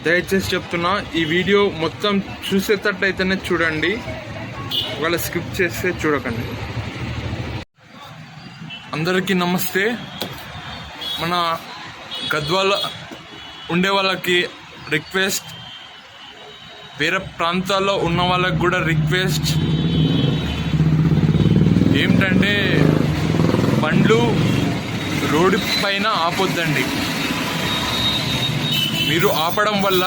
దయచేసి చెప్తున్నా, ఈ వీడియో మొత్తం చూసేటట్టయితేనే చూడండి, ఒకవేళ స్కిప్ చేస్తే చూడకండి. అందరికీ నమస్తే. మన గద్వాల ఉండే వాళ్ళకి రిక్వెస్ట్, వేరే ప్రాంతాల్లో ఉన్న వాళ్ళకి కూడా రిక్వెస్ట్ ఏమిటంటే, బండ్లు రోడ్డు పైన ఆపొద్దండి. మీరు ఆపడం వల్ల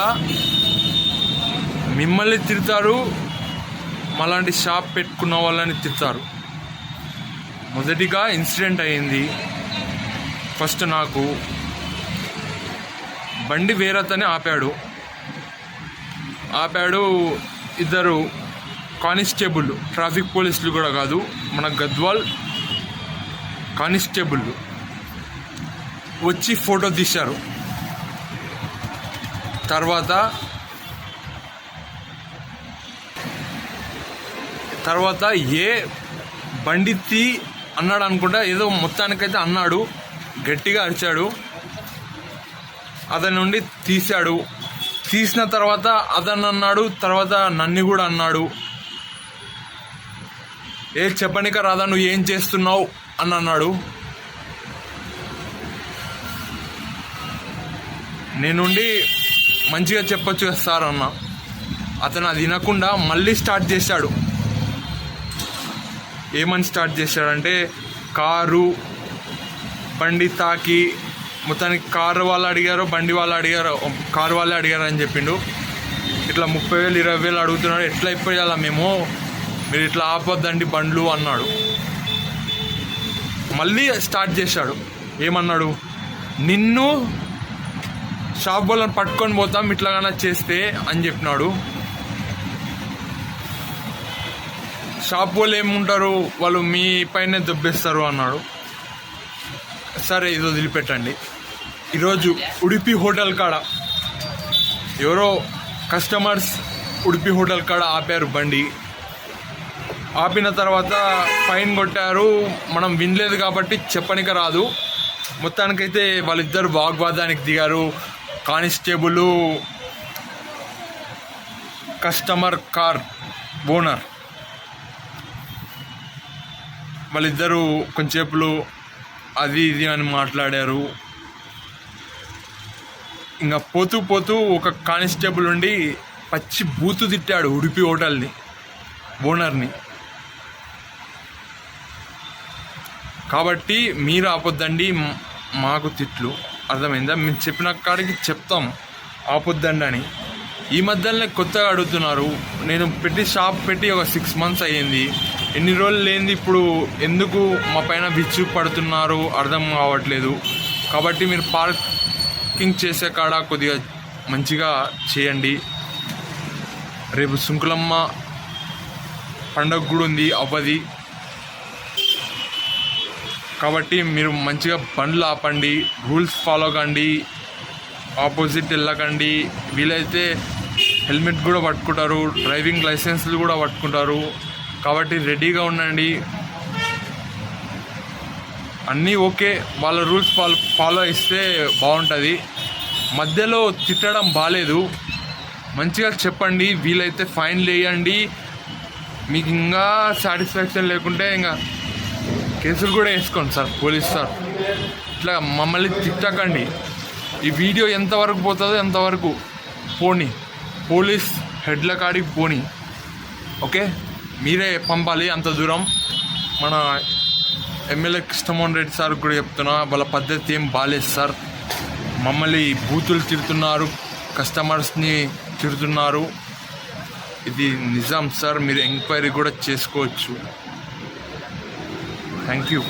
మిమ్మల్ని తిడతారు, మాలాంటి షాప్ పెట్టుకున్న వాళ్ళని తిడతారు. మొదటిగా ఇన్సిడెంట్ అయింది. ఫస్ట్ నాకు బండి వేరేతనే ఆపాడు. ఇద్దరు కానిస్టేబుల్, ట్రాఫిక్ పోలీసులు కూడా కాదు, మన గద్వాల్ కానిస్టేబుల్ వచ్చి ఫోటో తీశారు. తర్వాత ఏ బండి తీ అన్నాడు అనుకుంటా, ఏదో మొత్తానికైతే అన్నాడు, గట్టిగా అరిచాడు. అతని నుండి తీశాడు. తీసిన తర్వాత అతను అన్నాడు, తర్వాత నన్ను కూడా అన్నాడు, ఏ చెప్పనిక రాదా, నువ్వు ఏం చేస్తున్నావు అని అన్నాడు. నేనుండి మంచిగా చెప్పొచ్చు కదా సార్ అన్న. అతను అది వినకుండా మళ్ళీ స్టార్ట్ చేశాడు. ఏమని స్టార్ట్ చేశాడంటే, బండి తాకి మొత్తానికి కారు వాళ్ళు అడిగారు, బండి వాళ్ళు అడిగారు, కారు వాళ్ళే అడిగారు అని చెప్పిండు. ఇట్లా 30,000 20,000 అడుగుతున్నాడు, ఎట్లా ఇప్పేయాలా మేము, మీరు ఇట్లా ఆపొద్దండి బండ్లు అన్నాడు. మళ్ళీ స్టార్ట్ చేశాడు. ఏమన్నాడు, నిన్ను షాప్ వాళ్ళని పట్టుకొని పోతాం ఇట్లాగైనా చేస్తే అని చెప్పినాడు. షాప్ వాళ్ళు ఏముంటారు, వాళ్ళు మీ పైనే దొబ్బేస్తారు అన్నాడు. సరే, ఇది వదిలిపెట్టండి. ఈరోజు ఉడిపి హోటల్ కాడ ఎవరో కస్టమర్స్ ఉడిపి హోటల్ కాడ ఆపారు బండి. ఆపిన తర్వాత ఫైన్ కొట్టారు. మనం వినలేదు కాబట్టి చెప్పనిక రాదు. మొత్తానికైతే వాళ్ళిద్దరు వాగ్వాదానికి దిగారు. కానిస్టేబుల్, కస్టమర్ కార్ ఓనర్, వాళ్ళిద్దరూ కొంచెంసేపులు అది ఇది అని మాట్లాడారు. ఇంకా పోతూ ఒక కానిస్టేబుల్ ఉండి పచ్చి బూతు తిట్టాడు ఉడిపి హోటల్ని ఓనర్ని. కాబట్టి మీరు ఆపొద్దండి, మాకు తిట్లు, అర్థమైందా? మేము చెప్పిన కాడికి చెప్తాం ఆపొద్దండి అని. ఈ మధ్యలోనే కొత్తగా అడుగుతున్నారు. నేను షాప్ పెట్టి ఒక 6 months అయ్యింది. ఎన్ని రోజులు లేనిది ఇప్పుడు ఎందుకు మా పైన విచ్చు పడుతున్నారు అర్థం కావట్లేదు. కాబట్టి మీరు పార్కింగ్ చేసే కాడ కొద్దిగా మంచిగా చేయండి. రేపు సుంకులమ్మ పండగ కూడా ఉంది, అవ్వది. కాబట్టి మీరు మంచిగా బండ్లు ఆపండి, రూల్స్ ఫాలో కండి, ఆపోజిట్ వెళ్ళకండి. వీలైతే హెల్మెట్ కూడా పట్టుకుంటారు, డ్రైవింగ్ లైసెన్స్లు కూడా పట్టుకుంటారు. కాబట్టి రెడీగా ఉండండి. అన్నీ ఓకే, వాళ్ళ రూల్స్ ఫాలో ఇస్తే బాగుంటుంది. మధ్యలో తిట్టడం బాగాలేదు, మంచిగా చెప్పండి. వీలైతే ఫైన్లు వేయండి. మీకు ఇంకా సాటిస్ఫాక్షన్ లేకుంటే ఇంకా కేసులు కూడా వేసుకోండి సార్, పోలీస్ సార్. ఇట్లా మమ్మల్ని తిట్టకండి. ఈ వీడియో ఎంతవరకు పోతుందో ఎంతవరకు పోనీ, పోలీస్ హెడ్ల కాడికి పోనీ, ఓకే? మీరే పంపాలి అంత దూరం. మన ఎమ్మెల్యే కృష్ణమోహన్ రెడ్డి సార్ కూడా చెప్తున్నా, వాళ్ళ పద్ధతి ఏం బాగాలేదు సార్. మమ్మల్ని బూతులు తిడుతున్నారు, కస్టమర్స్ని తిడుతున్నారు. ఇది నిజం సార్, మీరు ఎంక్వైరీ కూడా చేసుకోవచ్చు. Thank you.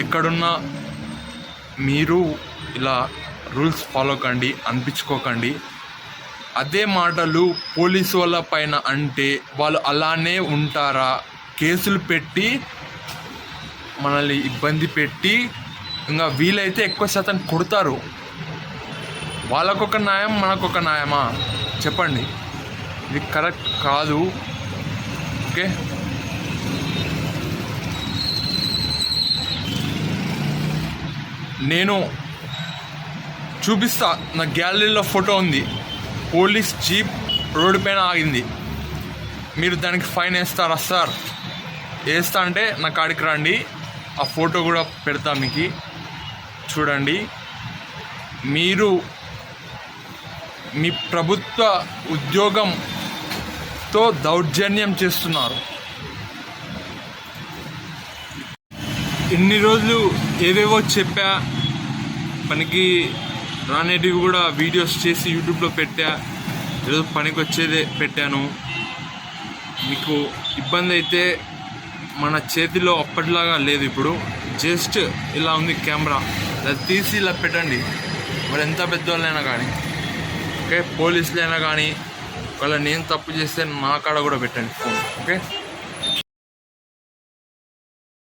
ఎక్కడున్నా మీరు ఇలా రూల్స్ ఫాలో కండి, అనిపించుకోకండి. అదే మాటలు పోలీసు వాళ్ళ పైన అంటే వాళ్ళు అలానే ఉంటారా? కేసులు పెట్టి మనల్ని ఇబ్బంది పెట్టి ఇంకా వీలైతే ఎక్కువ శాతం కొడతారు. వాళ్ళకొక న్యాయం, మనకొక న్యాయమా? చెప్పండి, ఇది కరెక్ట్ కాదు. ఓకే, నేను చూపిస్తా, నా గ్యాలరీలో ఫోటో ఉంది. పోలీస్ జీప్ రోడ్డు పైన ఆగింది. మీరు దానికి ఫైన్ వేస్తారా సార్? వేస్తా అంటే నా కాడికి రండి, ఆ ఫోటో కూడా పెడతా మీకు చూడండి. మీరు మీ ప్రభుత్వ ఉద్యోగంతో దౌర్జన్యం చేస్తున్నారు. ఇన్ని రోజులు ఏవేవో చెప్పా, పనికి రానేటివి కూడా వీడియోస్ చేసి యూట్యూబ్లో పెట్టా, ఈరోజు పనికి వచ్చేదే పెట్టాను. మీకు ఇబ్బంది అయితే మన చేతిలో అప్పటిలాగా లేదు, ఇప్పుడు జస్ట్ ఇలా ఉంది కెమెరా, అది తీసి ఇలా పెట్టండి. మరి ఎంత పెద్దవాళ్ళైనా కానీ, ఓకే, పోలీసులైనా కానీ, ఒకవేళ నేను తప్పు చేస్తే నా కాడ కూడా పెట్టండి ఫోన్, ఓకే.